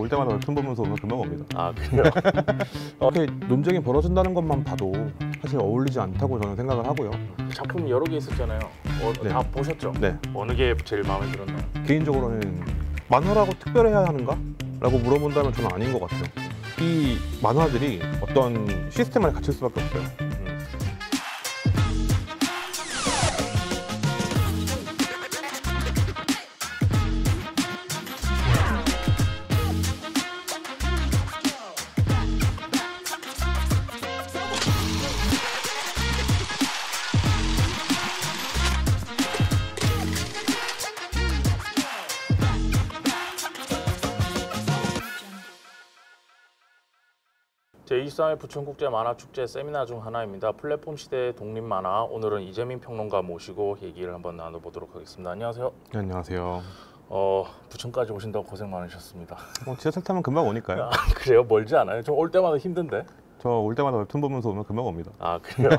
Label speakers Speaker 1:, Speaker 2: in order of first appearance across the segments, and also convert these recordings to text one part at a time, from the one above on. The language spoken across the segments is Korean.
Speaker 1: 올 때마다 웹툰 보면서 오면 금방 옵니다.
Speaker 2: 아, 그래요?
Speaker 1: 이렇게 논쟁이 벌어진다는 것만 봐도 사실 어울리지 않다고 저는 생각을 하고요.
Speaker 2: 작품 여러 개 있었잖아요.
Speaker 1: 네.
Speaker 2: 다 보셨죠?
Speaker 1: 네.
Speaker 2: 어느 게 제일 마음에 들었나요?
Speaker 1: 개인적으로는 만화라고 특별해야 하는가? 라고 물어본다면 저는 아닌 것 같아요. 이 만화들이 어떤 시스템 안에 갇힐 수밖에 없어요.
Speaker 2: 제23회 부천국제 만화축제 세미나 중 하나입니다. 플랫폼 시대의 독립만화. 오늘은 이재민 평론가 모시고 얘기를 한번 나눠보도록 하겠습니다. 안녕하세요.
Speaker 1: 네, 안녕하세요.
Speaker 2: 부천까지 오신다고 고생 많으셨습니다.
Speaker 1: 지하철 타면 금방 오니까요.
Speaker 2: 아, 그래요? 멀지 않아요? 좀 올 때마다 힘든데?
Speaker 1: 저 올 때마다 웹툰 보면서 오면 금방 옵니다.
Speaker 2: 아, 그래요?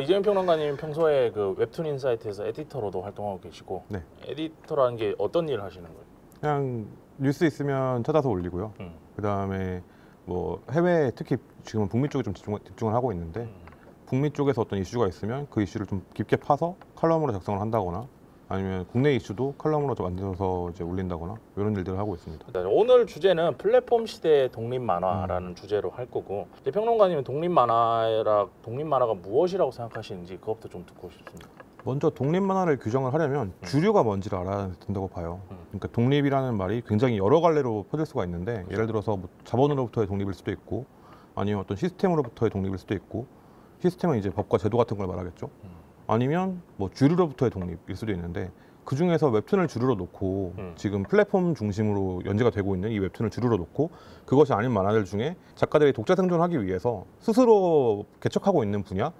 Speaker 2: 이재민 평론가님 평소에 그 웹툰 인사이트에서 에디터로도 활동하고 계시고,
Speaker 1: 네.
Speaker 2: 에디터라는 게 어떤 일을 하시는 거예요?
Speaker 1: 그냥 뉴스 있으면 찾아서 올리고요. 그 다음에 뭐 해외 특히 지금은 북미 쪽에 좀 집중을 하고 있는데 북미 쪽에서 어떤 이슈가 있으면 그 이슈를 좀 깊게 파서 칼럼으로 작성을 한다거나 아니면 국내 이슈도 칼럼으로 좀 만들어서 이제 올린다거나 이런 일들을 하고 있습니다.
Speaker 2: 오늘 주제는 플랫폼 시대의 독립 만화라는 주제로 할 거고, 평론가님은 독립 만화가 무엇이라고 생각하시는지 그것부터 좀 듣고 싶습니다.
Speaker 1: 먼저 독립 만화를 규정을 하려면 주류가 뭔지를 알아야 된다고 봐요. 그러니까 독립이라는 말이 굉장히 여러 갈래로 퍼질 수가 있는데, 예를 들어서 뭐 자본으로부터의 독립일 수도 있고, 아니면 어떤 시스템으로부터의 독립일 수도 있고, 시스템은 이제 법과 제도 같은 걸 말하겠죠. 아니면 뭐 주류로부터의 독립일 수도 있는데, 그 중에서 웹툰을 주류로 놓고 지금 플랫폼 중심으로 연재가 되고 있는 이 웹툰을 주류로 놓고 그것이 아닌 만화들 중에 작가들이 독자 생존하기 위해서 스스로 개척하고 있는 분야,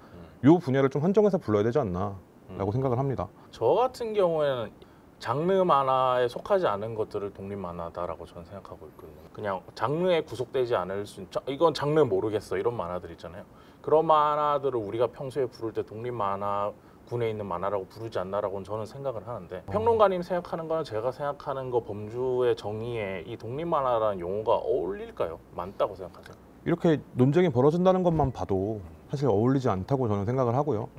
Speaker 1: 이 분야를 좀 한정해서 불러야 되지 않나 라고 생각을 합니다.
Speaker 2: 저 같은 경우에는 장르 만화에 속하지 않은 것들을 독립 만화다라고 저는 생각하고 있거든요. 그냥 장르에 구속되지 않을 수 있는, 이건 장르 모르겠어 이런 만화들 있잖아요. 그런 만화들을 우리가 평소에 부를 때 독립 만화군에 있는 만화라고 부르지 않나라고는 저는 생각을 하는데, 평론가님 생각하는 거는 제가 생각하는 거 범주의 정의에 이 독립 만화라는 용어가 어울릴까요? 맞다고 생각하세요?
Speaker 1: 이렇게 논쟁이 벌어진다는 것만 봐도 사실 어울리지 않다고 저는 생각을 하고요.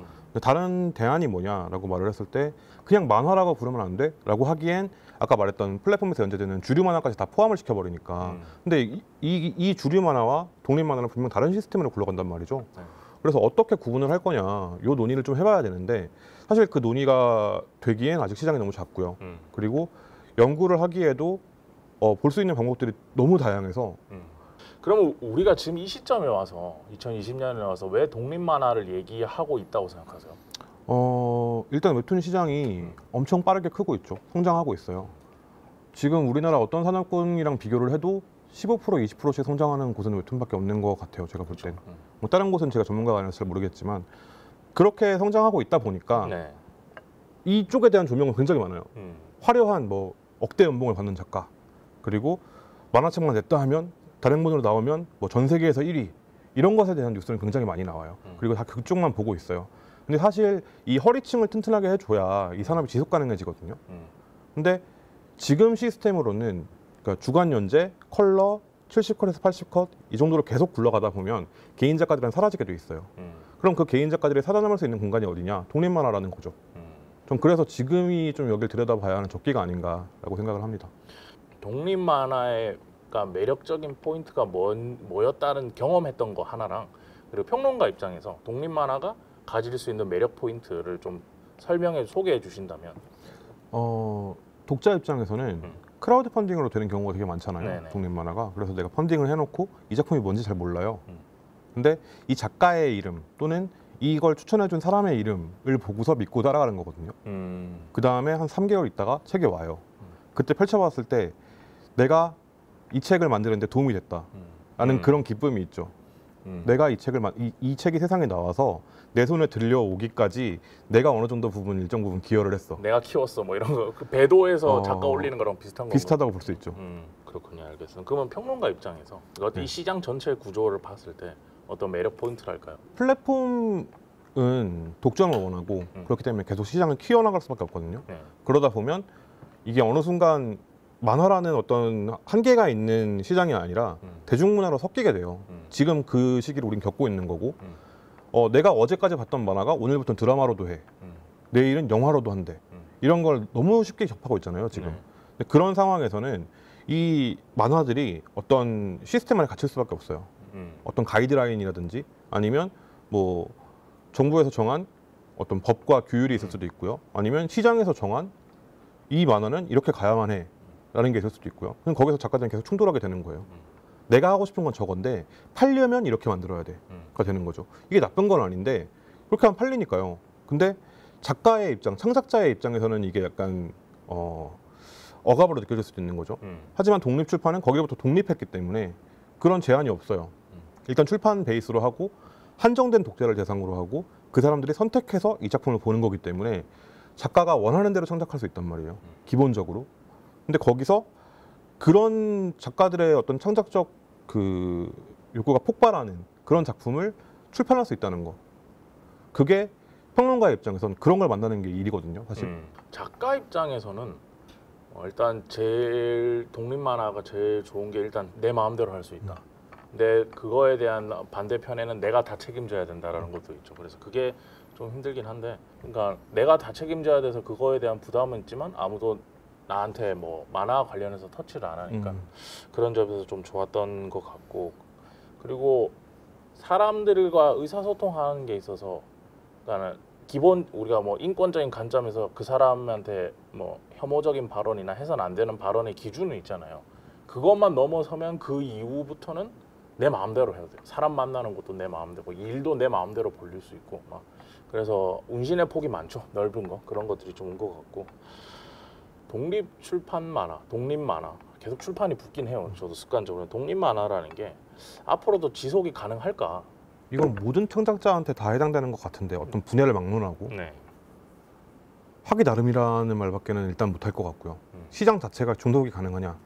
Speaker 1: 다른 대안이 뭐냐라고 말을 했을 때 그냥 만화라고 부르면 안 돼? 라고 하기엔 아까 말했던 플랫폼에서 연재되는 주류 만화까지 다 포함을 시켜버리니까. 근데 이 주류 만화와 독립 만화는 분명 다른 시스템으로 굴러간단 말이죠. 그래서 어떻게 구분을 할 거냐, 요 논의를 좀 해봐야 되는데, 사실 그 논의가 되기엔 아직 시장이 너무 작고요. 그리고 연구를 하기에도 볼 수 있는 방법들이 너무 다양해서
Speaker 2: 그러면 우리가 지금 이 시점에 와서 2020년에 와서 왜 독립 만화를 얘기하고 있다고 생각하세요?
Speaker 1: 일단 웹툰 시장이 엄청 빠르게 크고 있죠. 성장하고 있어요. 지금 우리나라 어떤 산업군이랑 비교를 해도 15% 20%씩 성장하는 곳은 웹툰밖에 없는 것 같아요. 제가 볼 때는. 뭐 다른 곳은 제가 전문가가 아니라서 잘 모르겠지만 그렇게 성장하고 있다 보니까
Speaker 2: 네.
Speaker 1: 이쪽에 대한 조명은 굉장히 많아요. 화려한 뭐 억대 연봉을 받는 작가, 그리고 만화책만 냈다 하면 단행본으로 나오면 뭐 전 세계에서 1위, 이런 것에 대한 뉴스는 굉장히 많이 나와요. 그리고 다 그쪽만 보고 있어요. 근데 사실 이 허리층을 튼튼하게 해줘야 이 산업이 지속 가능해지거든요. 근데 지금 시스템으로는 그러니까 주간 연재, 컬러, 70컷에서 80컷 이 정도로 계속 굴러가다 보면 개인 작가들은 사라지게 돼 있어요. 그럼 그 개인 작가들이 살아남을 수 있는 공간이 어디냐? 독립 만화라는 거죠. 좀 그래서 지금이 좀 여기를 들여다봐야 하는 적기가 아닌가라고 생각을 합니다.
Speaker 2: 독립 만화의 매력적인 포인트가 뭐였다는 경험했던 거 하나랑, 그리고 평론가 입장에서 독립 만화가 가질 수 있는 매력 포인트를 좀 소개해 주신다면.
Speaker 1: 독자 입장에서는 크라우드 펀딩으로 되는 경우가 되게 많잖아요.
Speaker 2: 네네.
Speaker 1: 독립 만화가. 그래서 내가 펀딩을 해놓고 이 작품이 뭔지 잘 몰라요. 근데 이 작가의 이름 또는 이걸 추천해준 사람의 이름을 보고서 믿고 따라가는 거거든요. 그 다음에 한 3개월 있다가 책이 와요. 그때 펼쳐봤을 때 내가 이 책을 만드는데 도움이 됐다라는 그런 기쁨이 있죠. 내가 이 책이 세상에 나와서 내 손에 들려오기까지 내가 어느 정도 일정 부분 기여를 했어.
Speaker 2: 내가 키웠어 뭐 이런 거. 그 배도에서 작가 올리는 거랑 비슷한 거.
Speaker 1: 비슷하다고 볼 수 있죠.
Speaker 2: 그렇군요. 알겠습니다. 그러면 평론가 입장에서 이 시장 전체 구조를 봤을 때 어떤 매력 포인트랄까요?
Speaker 1: 플랫폼은 독점을 원하고 그렇기 때문에 계속 시장을 키워나갈 수밖에 없거든요.
Speaker 2: 네.
Speaker 1: 그러다 보면 이게 어느 순간 만화라는 어떤 한계가 있는 시장이 아니라 대중문화로 섞이게 돼요. 지금 그 시기를 우린 겪고 있는 거고 내가 어제까지 봤던 만화가 오늘부터 드라마로도 해. 내일은 영화로도 한대. 이런 걸 너무 쉽게 접하고 있잖아요, 지금. 근데 그런 상황에서는 이 만화들이 어떤 시스템 안에 갇힐 수밖에 없어요. 어떤 가이드라인이라든지 아니면 뭐 정부에서 정한 어떤 법과 규율이 있을 수도 있고요. 아니면 시장에서 정한 이 만화는 이렇게 가야만 해 라는 게 있을 수도 있고요. 그럼 거기서 작가들은 계속 충돌하게 되는 거예요. 내가 하고 싶은 건 저건데 팔려면 이렇게 만들어야 돼가 되는 거죠. 이게 나쁜 건 아닌데 그렇게 하면 팔리니까요. 근데 작가의 입장, 창작자의 입장에서는 이게 약간 억압으로 느껴질 수도 있는 거죠. 하지만 독립출판은 거기부터 독립했기 때문에 그런 제한이 없어요. 일단 출판 베이스로 하고 한정된 독자를 대상으로 하고 그 사람들이 선택해서 이 작품을 보는 거기 때문에 작가가 원하는 대로 창작할 수 있단 말이에요. 기본적으로. 근데 거기서 그런 작가들의 어떤 창작적 그 욕구가 폭발하는 그런 작품을 출판할 수 있다는 거. 그게 평론가의 입장에선 그런 걸 만나는 게 일이거든요, 사실.
Speaker 2: 작가 입장에서는 일단 제일 독립 만화가 제일 좋은 게 일단 내 마음대로 할 수 있다. 근데 그거에 대한 반대편에는 내가 다 책임져야 된다라는 것도 있죠. 그래서 그게 좀 힘들긴 한데, 그러니까 내가 다 책임져야 돼서 그거에 대한 부담은 있지만 아무도 나한테 뭐 만화 관련해서 터치를 안 하니까 그런 점에서 좀 좋았던 것 같고, 그리고 사람들과 의사소통하는 게 있어서 그러니까 기본 우리가 뭐 인권적인 관점에서 그 사람한테 뭐 혐오적인 발언이나 해서는 안 되는 발언의 기준은 있잖아요. 그것만 넘어서면 그 이후부터는 내 마음대로 해도 돼요. 사람 만나는 것도 내 마음대로, 일도 내 마음대로 벌릴 수 있고 막. 그래서 운신의 폭이 많죠. 넓은 거. 그런 것들이 좀 온 것 같고. 독립 출판 만화, 독립 만화 계속 출판이 붙긴 해요. 저도 습관적으로 독립 만화라는 게 앞으로도 지속이 가능할까?
Speaker 1: 이건 모든 창작자한테 다 해당되는 것 같은데 어떤 분야를 막론하고
Speaker 2: 네.
Speaker 1: 하기 나름이라는 말밖에는 일단 못할 것 같고요. 시장 자체가 존속이 가능하냐?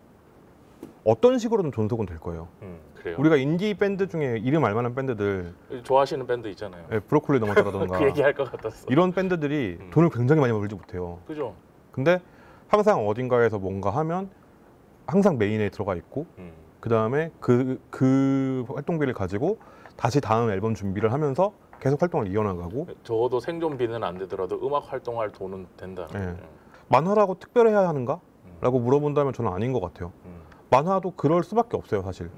Speaker 1: 어떤 식으로든 존속은 될 거예요.
Speaker 2: 그래요.
Speaker 1: 우리가 인디 밴드 중에 이름 알만한 밴드들
Speaker 2: 좋아하시는 밴드 있잖아요.
Speaker 1: 브로콜리 넘어서라던가
Speaker 2: 그 얘기할 것 같았어.
Speaker 1: 이런 밴드들이 돈을 굉장히 많이 벌지 못해요.
Speaker 2: 그죠?
Speaker 1: 근데 항상 어딘가에서 뭔가 하면 항상 메인에 들어가 있고 그 다음에 그 활동비를 가지고 다시 다음 앨범 준비를 하면서 계속 활동을 이어나가고
Speaker 2: 적어도 생존비는 안 되더라도 음악 활동할 돈은 된다.
Speaker 1: 네. 만화라고 특별해야 하는가? 라고 물어본다면 저는 아닌 것 같아요. 만화도 그럴 수밖에 없어요, 사실.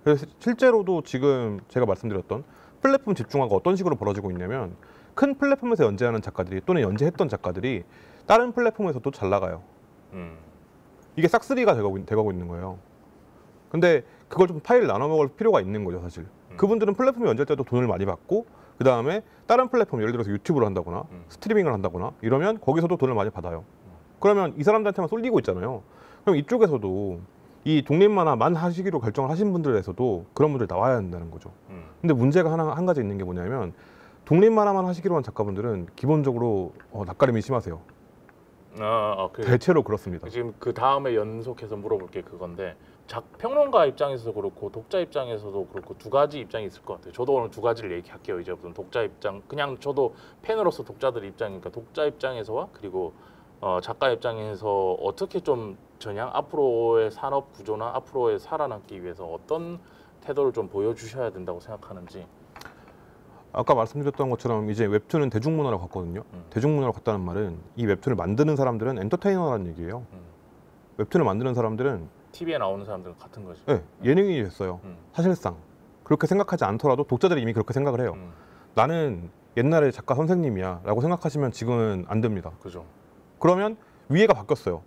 Speaker 1: 그래서 실제로도 지금 제가 말씀드렸던 플랫폼 집중화가 어떤 식으로 벌어지고 있냐면 큰 플랫폼에서 연재하는 작가들이 또는 연재했던 작가들이 다른 플랫폼에서도 잘 나가요. 이게 싹쓸이가 돼가고 있는 거예요. 근데 그걸 좀 파일 나눠 먹을 필요가 있는 거죠, 사실. 그분들은 플랫폼에 연재할 때도 돈을 많이 받고 그 다음에 다른 플랫폼, 예를 들어서 유튜브를 한다거나 스트리밍을 한다거나 이러면 거기서도 돈을 많이 받아요. 그러면 이 사람들한테만 쏠리고 있잖아요. 그럼 이쪽에서도 이 독립만화만 하시기로 결정을 하신 분들에서도 그런 분들 나와야 한다는 거죠. 근데 문제가 한 가지 있는 게 뭐냐면 독립만화만 하시기로 한 작가분들은 기본적으로 낯가림이 심하세요. 대체로 그렇습니다.
Speaker 2: 지금 그 다음에 연속해서 물어볼 게 그건데 평론가 입장에서도 그렇고 독자 입장에서도 그렇고 두 가지 입장이 있을 것 같아요. 저도 오늘 두 가지를 얘기할게요. 이제부터 독자 입장, 그냥 저도 팬으로서 독자들 입장이니까 독자 입장에서와 그리고 작가 입장에서 어떻게 좀 전향 앞으로의 산업 구조나 앞으로의 살아남기 위해서 어떤 태도를 좀 보여주셔야 된다고 생각하는지.
Speaker 1: 아까 말씀드렸던 것처럼 이제 웹툰은 대중문화로 갔거든요. 대중문화로 갔다는 말은 이 웹툰을 만드는 사람들은 엔터테이너라는 얘기예요. 웹툰을 만드는 사람들은
Speaker 2: TV에 나오는 사람들은 같은 거지.
Speaker 1: 네, 예능인이 됐어요. 사실상 그렇게 생각하지 않더라도 독자들이 이미 그렇게 생각을 해요. 나는 옛날에 작가 선생님이야 라고 생각하시면 지금은 안 됩니다.
Speaker 2: 그죠.
Speaker 1: 그러면 위에가 바뀌었어요.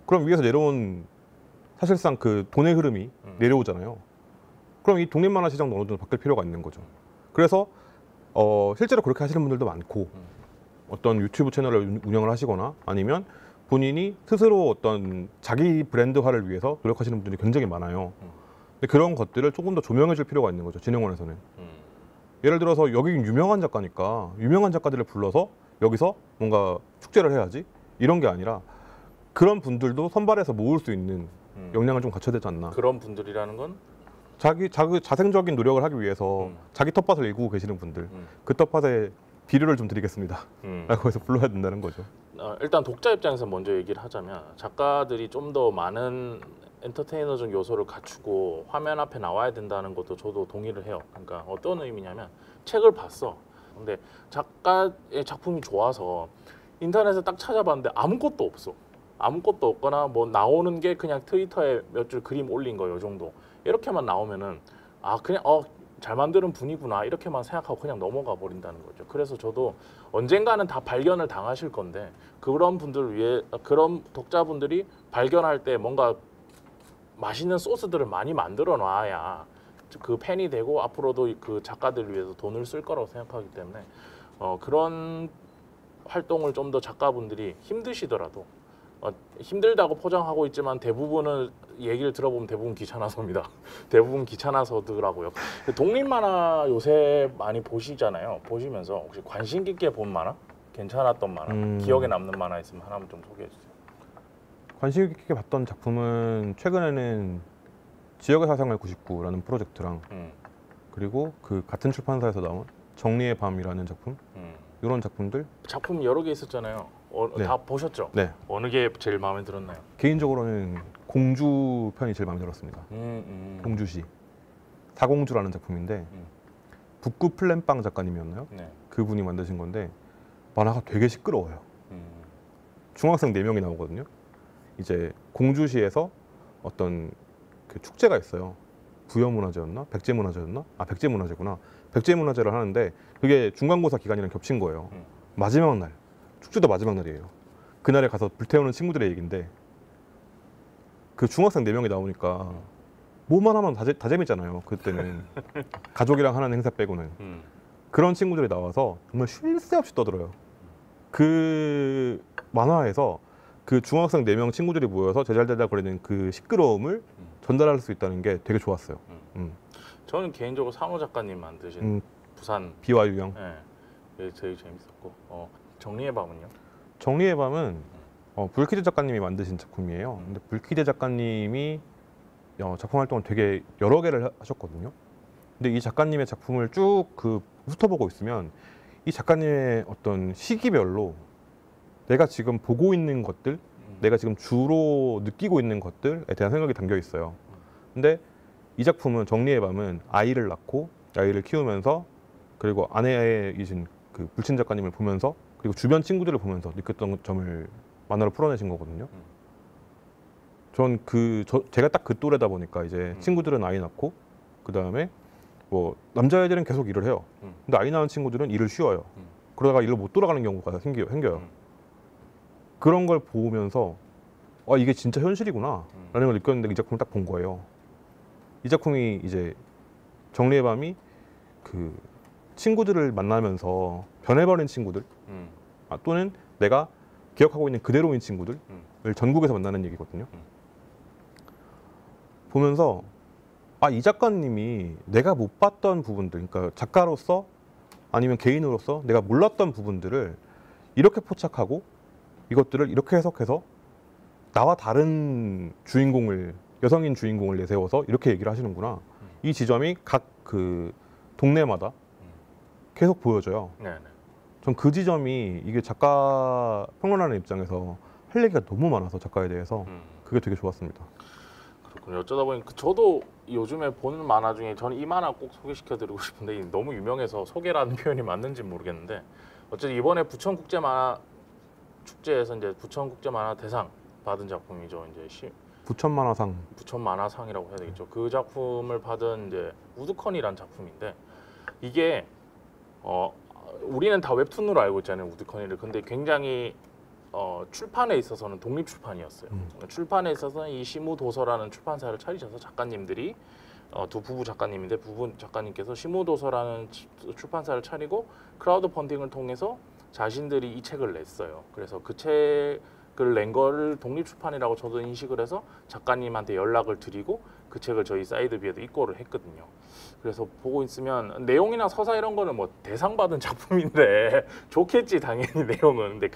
Speaker 1: 그럼 위에서 내려온 사실상 그 돈의 흐름이 내려오잖아요. 그럼 이 독립만화 시장도 어느 정도 바뀔 필요가 있는 거죠. 그래서 실제로 그렇게 하시는 분들도 많고 어떤 유튜브 채널을 운영을 하시거나 아니면 본인이 스스로 어떤 자기 브랜드화를 위해서 노력하시는 분들이 굉장히 많아요. 근데 그런 것들을 조금 더 조명해 줄 필요가 있는 거죠, 진흥원에서는. 예를 들어서 여기 유명한 작가니까 유명한 작가들을 불러서 여기서 뭔가 축제를 해야지 이런 게 아니라 그런 분들도 선발해서 모을 수 있는 역량을 좀 갖춰야 되지 않나.
Speaker 2: 그런 분들이라는 건?
Speaker 1: 자기 자생적인 노력을 하기 위해서 자기 텃밭을 일구고 계시는 분들, 그 텃밭에 비료를 좀 드리겠습니다. 라고 해서 불러야 된다는 거죠.
Speaker 2: 일단 독자 입장에서 먼저 얘기를 하자면 작가들이 좀 더 많은 엔터테이너적 요소를 갖추고 화면 앞에 나와야 된다는 것도 저도 동의를 해요. 그러니까 어떤 의미냐면 책을 봤어. 근데 작가의 작품이 좋아서 인터넷에 딱 찾아봤는데 아무것도 없어. 아무것도 없거나 뭐 나오는 게 그냥 트위터에 몇 줄 그림 올린 거 요 정도. 이렇게만 나오면은 아 그냥 잘 만드는 분이구나 이렇게만 생각하고 그냥 넘어가 버린다는 거죠. 그래서 저도 언젠가는 다 발견을 당하실 건데 그런 분들을 위해 그런 독자분들이 발견할 때 뭔가 맛있는 소스들을 많이 만들어 놔야 그 팬이 되고 앞으로도 그 작가들을 위해서 돈을 쓸 거라고 생각하기 때문에 그런 활동을 좀 더 작가분들이 힘드시더라도 힘들다고 포장하고 있지만 대부분은 얘기를 들어보면 대부분 귀찮아서입니다. 대부분 귀찮아서더라고요. 독립만화 요새 많이 보시잖아요. 보시면서 혹시 관심 깊게 본 만화? 괜찮았던 만화? 기억에 남는 만화 있으면 하나만 좀 소개해 주세요.
Speaker 1: 관심 깊게 봤던 작품은 최근에는 지역의 사생활 99라는 프로젝트랑 그리고 그 같은 출판사에서 나온 정리의 밤이라는 작품 이런 작품들
Speaker 2: 작품 여러 개 있었잖아요.
Speaker 1: 네.
Speaker 2: 다 보셨죠?
Speaker 1: 네.
Speaker 2: 어느 게 제일 마음에 들었나요?
Speaker 1: 개인적으로는 공주 편이 제일 마음에 들었습니다. 공주시 사공주라는 작품인데 북구 플랜빵 작가님이었나요?
Speaker 2: 네.
Speaker 1: 그분이 만드신 건데 만화가 되게 시끄러워요. 중학생 4명이 나오거든요. 이제 공주시에서 어떤 그 축제가 있어요. 부여문화제였나? 백제문화제였나? 아 백제문화제구나. 백제문화제를 하는데 그게 중간고사 기간이랑 겹친 거예요. 마지막 날 축제도 마지막 날이에요. 그날에 가서 불태우는 친구들의 얘기인데 그 중학생 4명이 나오니까 뭐만 하면 다 재밌잖아요. 그때는 가족이랑 하는 행사 빼고는 그런 친구들이 나와서 정말 쉴 새 없이 떠들어요. 그 만화에서 그 중학생 4명 친구들이 모여서 제잘제잘거리는 그 시끄러움을 전달할 수 있다는 게 되게 좋았어요.
Speaker 2: 저는 개인적으로 상호 작가님 만드신 부산
Speaker 1: 비와 유형.
Speaker 2: 네, 제일 재밌었고 정리의 밤은요?
Speaker 1: 정리의 밤은 불키드 작가님이 만드신 작품이에요. 근데 불키드 작가님이 작품 활동을 되게 여러 개를 하셨거든요. 근데 이 작가님의 작품을 쭉 훑어보고 있으면 이 작가님의 어떤 시기별로 내가 지금 보고 있는 것들, 내가 지금 주로 느끼고 있는 것들에 대한 생각이 담겨 있어요. 근데 이 작품은 정리의 밤은 아이를 낳고 아이를 키우면서 그리고 아내이신 그 불친 작가님을 보면서 그리고 주변 친구들을 보면서 느꼈던 점을 만화로 풀어내신 거거든요. 전 제가 딱 그 또래다 보니까 이제 친구들은 아이 낳고 그 다음에 뭐 남자애들은 계속 일을 해요. 근데 아이 낳은 친구들은 일을 쉬어요. 그러다가 일로 못 돌아가는 경우가 생겨요. 그런 걸 보면서 이게 진짜 현실이구나 라는 걸 느꼈는데 이 작품을 딱 본 거예요. 이 작품이 이제 정리의 밤이 그 친구들을 만나면서 변해버린 친구들 또는 내가 기억하고 있는 그대로인 친구들을 전국에서 만나는 얘기거든요. 보면서 이 작가님이 내가 못 봤던 부분들, 그러니까 작가로서 아니면 개인으로서 내가 몰랐던 부분들을 이렇게 포착하고 이것들을 이렇게 해석해서 나와 다른 주인공을, 여성인 주인공을 내세워서 이렇게 얘기를 하시는구나. 이 지점이 각 그 동네마다 계속 보여져요. 전 그 지점이 이게 작가 평론하는 입장에서 할 얘기가 너무 많아서 작가에 대해서 그게 되게 좋았습니다.
Speaker 2: 그렇군요. 어쩌다 보니 저도 요즘에 보는 만화 중에 저는 이 만화 꼭 소개시켜드리고 싶은데 너무 유명해서 소개라는 표현이 맞는지 모르겠는데 어쨌든 이번에 부천국제 만화 축제에서 이제 부천국제 만화 대상 받은 작품이죠. 이제
Speaker 1: 부천 만화상.
Speaker 2: 부천 만화상이라고 해야 되겠죠. 그 작품을 받은 이제 우드컨이라는 작품인데 이게 우리는 다 웹툰으로 알고 있잖아요. 우드컨이를. 근데 굉장히 출판에 있어서는 독립 출판이었어요. 출판에 있어서는 이 시무도서라는 출판사를 차리셔서 작가님들이 두 부부 작가님인데 부부 작가님께서 시무도서라는 출판사를 차리고 크라우드 펀딩을 통해서 자신들이 이 책을 냈어요. 그래서 그 책을 낸 거를 독립 출판이라고 저도 인식을 해서 작가님한테 연락을 드리고 그 책을 저희 사이드 B에도 입고를 했거든요. 그래서 보고 있으면 내용이나 서사 이런 거는 뭐 대상 받은 작품인데 좋겠지 당연히 내용은. 근데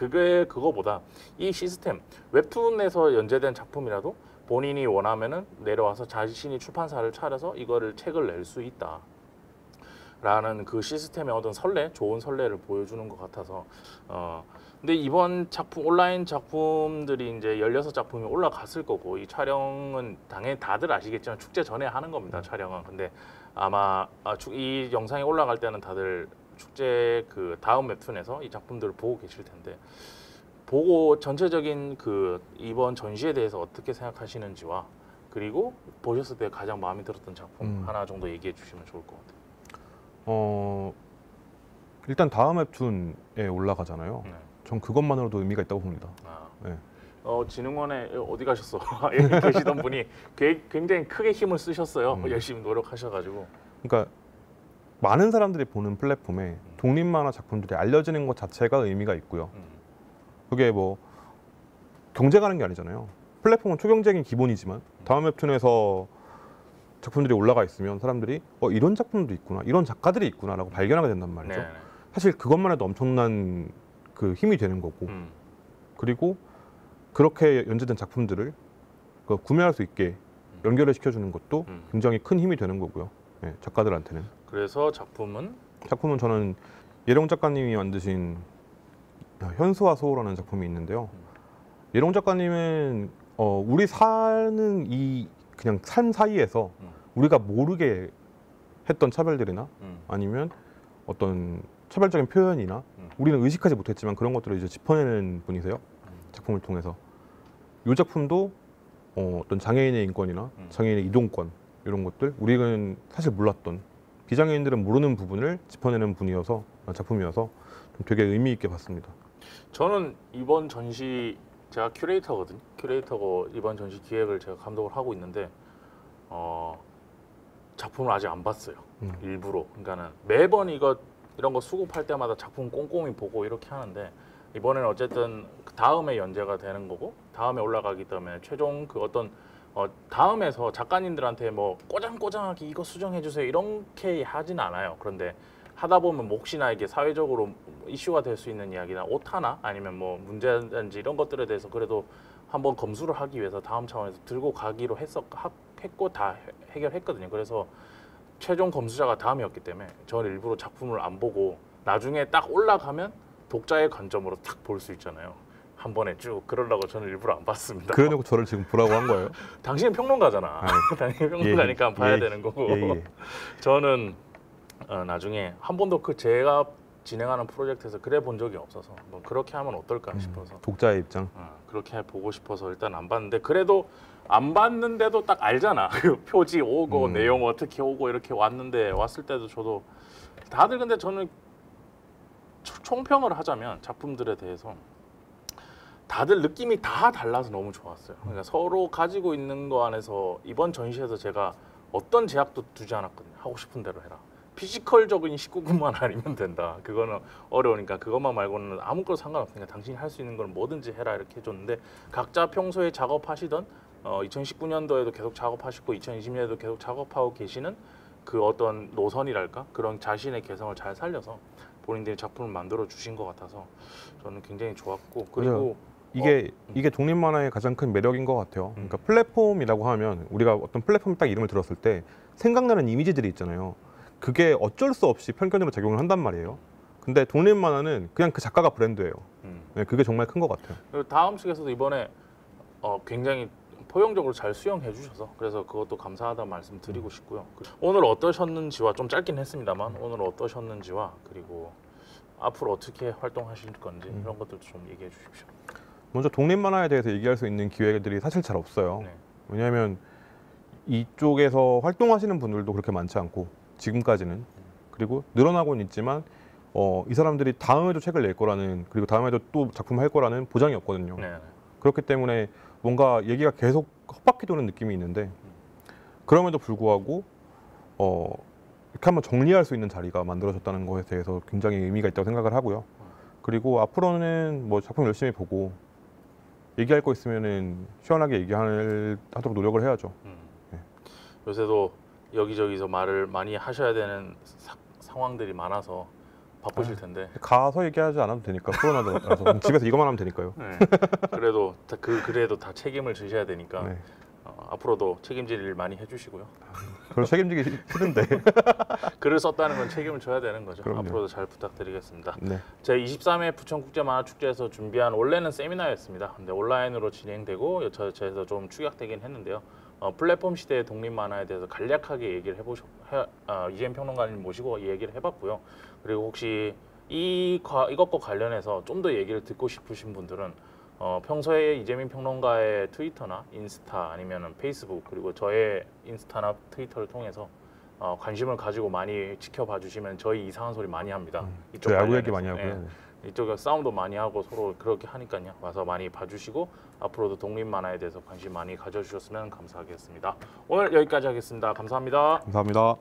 Speaker 2: 그거보다 이 시스템 웹툰에서 연재된 작품이라도 본인이 원하면은 내려와서 자신이 출판사를 차려서 이거를 책을 낼 수 있다. 라는 그 시스템의 어떤 설레, 좋은 설레를 보여주는 것 같아서 근데 이번 작품 온라인 작품들이 이제 16작품이 올라갔을 거고 이 촬영은 당연히 다들 아시겠지만 축제 전에 하는 겁니다. 촬영은. 근데 아마 이 영상이 올라갈 때는 다들 축제 그 다음 웹툰에서 이 작품들을 보고 계실 텐데 보고 전체적인 그 이번 전시에 대해서 어떻게 생각하시는지와 그리고 보셨을 때 가장 마음에 들었던 작품 하나 정도 얘기해 주시면 좋을 것 같아요.
Speaker 1: 일단 다음 웹툰에 올라가잖아요.
Speaker 2: 네.
Speaker 1: 전 그것만으로도 의미가 있다고 봅니다. 네.
Speaker 2: 진흥원에 어디 가셨어? 여기 계시던 분이 굉장히 크게 힘을 쓰셨어요. 열심히 노력하셔가지고.
Speaker 1: 그러니까 많은 사람들이 보는 플랫폼에 독립 만화 작품들이 알려지는 것 자체가 의미가 있고요. 그게 뭐 경제가 하는 게 아니잖아요. 플랫폼은 초경쟁이 기본이지만 다음 웹툰에서 작품들이 올라가 있으면 사람들이 이런 작품도 있구나, 이런 작가들이 있구나라고 발견하게 된단 말이죠.
Speaker 2: 네.
Speaker 1: 사실 그것만 해도 엄청난 그 힘이 되는 거고 그리고 그렇게 연재된 작품들을 구매할 수 있게 연결을 시켜주는 것도 굉장히 큰 힘이 되는 거고요. 네, 작가들한테는.
Speaker 2: 그래서 작품은
Speaker 1: 저는 예령 작가님이 만드신 현수와 소호라는 작품이 있는데요. 예령 작가님은 우리 사는 이 그냥 삶 사이에서 우리가 모르게 했던 차별들이나 아니면 어떤 차별적인 표현이나 우리는 의식하지 못했지만 그런 것들을 이제 짚어내는 분이세요. 작품을 통해서. 이 작품도 어떤 장애인의 인권이나 장애인의 이동권 이런 것들 우리는 사실 몰랐던 비장애인들은 모르는 부분을 짚어내는 분이어서 작품이어서 좀 되게 의미 있게 봤습니다.
Speaker 2: 저는 이번 전시 제가 큐레이터거든요. 큐레이터고 이번 전시 기획을 제가 감독을 하고 있는데 작품을 아직 안 봤어요. 일부러. 그러니까는 매번 이런 거 수급할 때마다 작품 꼼꼼히 보고 이렇게 하는데 이번에는 어쨌든 다음에 연재가 되는 거고 다음에 올라가기 때문에 최종 그 어떤 다음에서 작가님들한테 뭐 꼬장꼬장하게 이거 수정해 주세요 이렇게 하진 않아요. 그런데 하다 보면 뭐 혹시나 이게 사회적으로 이슈가 될 수 있는 이야기나 오타나 아니면 뭐 문제든지 이런 것들에 대해서 그래도 한번 검수를 하기 위해서 다음 차원에서 들고 가기로 했고 다 해결했거든요. 그래서 최종 검수자가 다음이었기 때문에 저는 일부러 작품을 안 보고 나중에 딱 올라가면 독자의 관점으로 딱 볼 수 있잖아요. 한 번에 쭉. 그러려고 저는 일부러 안 봤습니다.
Speaker 1: 그래놓고 저를 지금 보라고 한 거예요?
Speaker 2: 당신은 평론가잖아. 당연히 평론가니까 봐야 되는 거고. 저는 나중에 한 번도 제가 진행하는 프로젝트에서 그래 본 적이 없어서 뭐 그렇게 하면 어떨까 싶어서
Speaker 1: 독자의 입장.
Speaker 2: 그렇게 보고 싶어서 일단 안 봤는데 그래도 안 봤는데도 딱 알잖아. 그 표지 오고 내용 어떻게 오고 이렇게 왔을 때도 저도 다들 근데 저는 총평을 하자면 작품들에 대해서 다들 느낌이 다 달라서 너무 좋았어요. 그러니까 서로 가지고 있는 거 안에서 이번 전시에서 제가 어떤 제약도 두지 않았거든요. 하고 싶은 대로 해라. 피지컬적인 19금만 아니면 된다. 그거는 어려우니까 그것만 말고는 아무것도 상관없으니까 당신이 할 수 있는 걸 뭐든지 해라 이렇게 해줬는데 각자 평소에 작업하시던 2019년도에도 계속 작업하시고 2020년에도 계속 작업하고 계시는 그 어떤 노선이랄까 그런 자신의 개성을 잘 살려서 본인들이 작품을 만들어 주신 것 같아서 저는 굉장히 좋았고 그리고
Speaker 1: 이게 독립 만화의 가장 큰 매력인 것 같아요. 그러니까 플랫폼이라고 하면 우리가 어떤 플랫폼 딱 이름을 들었을 때 생각나는 이미지들이 있잖아요. 그게 어쩔 수 없이 편견으로 작용을 한단 말이에요. 근데 독립 만화는 그냥 그 작가가 브랜드예요. 네, 그게 정말 큰 것 같아요.
Speaker 2: 그리고 다음 측에서도 이번에 굉장히 포용적으로 잘 수용해 주셔서 그래서 그것도 감사하다는 말씀 드리고 싶고요. 오늘 어떠셨는지와 좀 짧긴 했습니다만 오늘 어떠셨는지와 그리고 앞으로 어떻게 활동하실 건지 이런 것들도 좀 얘기해 주십시오.
Speaker 1: 먼저 독립 만화에 대해서 얘기할 수 있는 기회들이 사실 잘 없어요.
Speaker 2: 네.
Speaker 1: 왜냐하면 이쪽에서 활동하시는 분들도 그렇게 많지 않고 지금까지는 그리고 늘어나고는 있지만 이 사람들이 다음에도 책을 낼 거라는 그리고 다음에도 또 작품 할 거라는 보장이 없거든요.
Speaker 2: 네.
Speaker 1: 그렇기 때문에 뭔가 얘기가 계속 헛바퀴 도는 느낌이 있는데 그럼에도 불구하고 이렇게 한번 정리할 수 있는 자리가 만들어졌다는 것에 대해서 굉장히 의미가 있다고 생각을 하고요. 그리고 앞으로는 뭐 작품 열심히 보고 얘기할 거 있으면은 시원하게 얘기하도록 노력을 해야죠. 네.
Speaker 2: 요새도 여기저기서 말을 많이 하셔야 되는 상황들이 많아서 바쁘실 텐데
Speaker 1: 가서 얘기하지 않아도 되니까 코로나라서 집에서 이것만 하면 되니까요.
Speaker 2: 네. 그래도 다 책임을 지셔야 되니까
Speaker 1: 네.
Speaker 2: 앞으로도 책임질 일 많이 해주시고요.
Speaker 1: 그걸 책임지기 싫은데.
Speaker 2: 글을 썼다는 건 책임을 져야 되는 거죠.
Speaker 1: 그럼요.
Speaker 2: 앞으로도 잘 부탁드리겠습니다.
Speaker 1: 네.
Speaker 2: 제 23회 부천국제만화축제에서 준비한 원래는 세미나였습니다. 근데 온라인으로 진행되고 여차저차해서 좀 축약되긴 했는데요. 플랫폼 시대의 독립 만화에 대해서 간략하게 얘기를 이재민 평론가님 모시고 얘기를 해봤고요. 그리고 혹시 이것과 관련해서 좀 더 얘기를 듣고 싶으신 분들은 평소에 이재민 평론가의 트위터나 인스타 아니면 페이스북 그리고 저의 인스타나 트위터를 통해서 관심을 가지고 많이 지켜봐 주시면 저희 이상한 소리 많이 합니다. 이쪽
Speaker 1: 저 야구
Speaker 2: 관련해서.
Speaker 1: 얘기 많이 하고요.
Speaker 2: 네. 이쪽에 싸움도 많이 하고 서로 그렇게 하니까요. 와서 많이 봐주시고 앞으로도 독립 만화에 대해서 관심 많이 가져주셨으면 감사하겠습니다. 오늘 여기까지 하겠습니다. 감사합니다.
Speaker 1: 감사합니다.